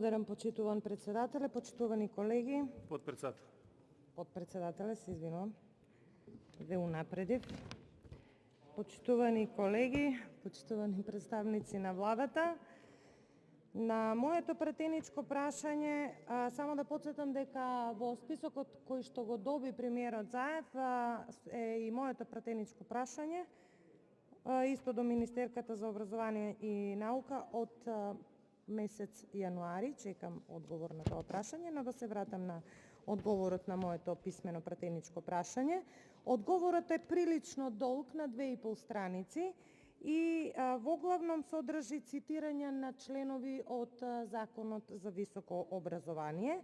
Благодарам, почитуван председателе, почитувани колеги. Potpredsjedatelj. Potpredsedателе, се извинувам. Ве унапредив. Почитувани колеги, почитувани представници на владата, на моето пратеничко прашање, само да подсетам дека во списокот кој што го доби премиерот Заев е и моето пратеничко прашање, исто до Министерката за образование и наука од месец јануари. Чекам одговор на тоа прашање, но да се вратам на одговорот на моето писмено пратеничко прашање. Одговорот е прилично долг, на 2,5 страници, и во главном содржи цитирање на членови од Законот за високо образование.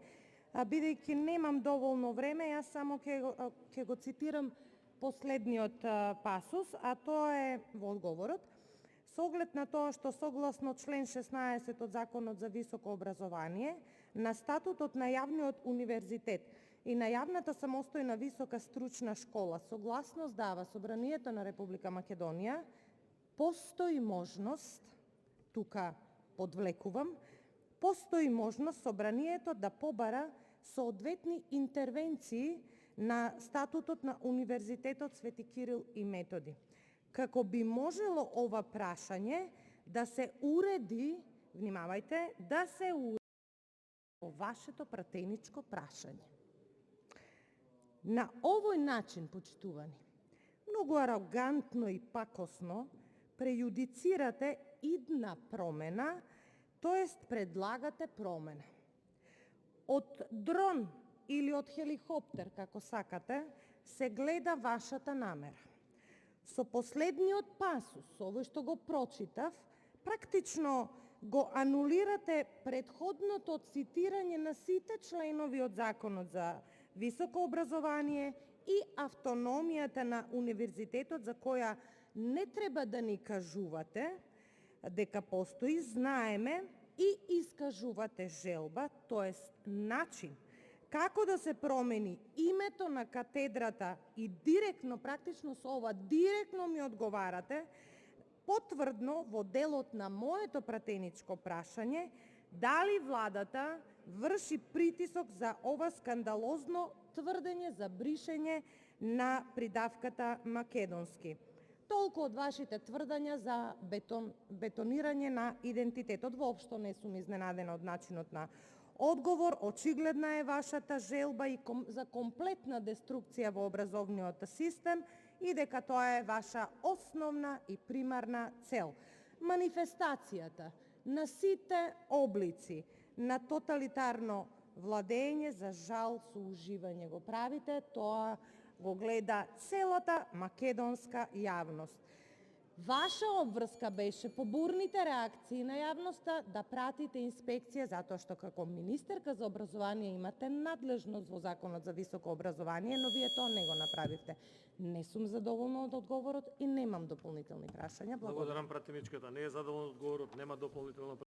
Бидејќи немам доволно време, јас само ќе го цитирам последниот пасус, а тоа е во одговорот. Со оглед на тоа што согласно член 16 од Законот за високо образование, на статутот на јавниот универзитет и на јавната самостојна висока стручна школа согласност дава Собранието на Република Македонија, постои можност, тука подвлекувам, постои можност Собранието да побара соодветни интервенции на статутот на Универзитетот Свети Кирил и Методи, како би можело ова прашање да се уреди, внимавајте, да се уреди во вашето пратеничко прашање. На овој начин, почитувани, многу арогантно и пакосно прејудицирате идна промена, тоест предлагате промена. Од дрон или од хеликоптер, како сакате, се гледа вашата намера. Со последниот пасус, овој што го прочитав, практично го анулирате претходното цитирање на сите членови од Законот за високо образование и автономијата на универзитетот, за која не треба да ни кажувате дека постои, знаеме, и искажувате желба, тоест начин како да се промени името на катедрата, и директно, практично со ова, директно ми одговарате, потврдно во делот на моето пратеничко прашање, дали владата врши притисок за ова скандалозно тврдење за бришење на придавката македонски. Толку од вашите тврдања за бетонирање на идентитетот. Воопшто не сум изненадена од начинот на одговор. Очигледна е вашата желба и за комплетна деструкција во образовниот систем и дека тоа е ваша основна и примарна цел. Манифестацијата на сите облици на тоталитарно владење, за жал, со уживање го правите, тоа го гледа целата македонска јавност. Ваша обврска беше по бурните реакции на јавноста да пратите инспекција, затоа што како министерка за образование имате надлежност во Законот за високо образование, но вие тоа не го направивте. Не сум задоволна од одговорот и немам дополнителни прашања. Благодарам, пратеничката не е задоволна од одговорот, нема дополнително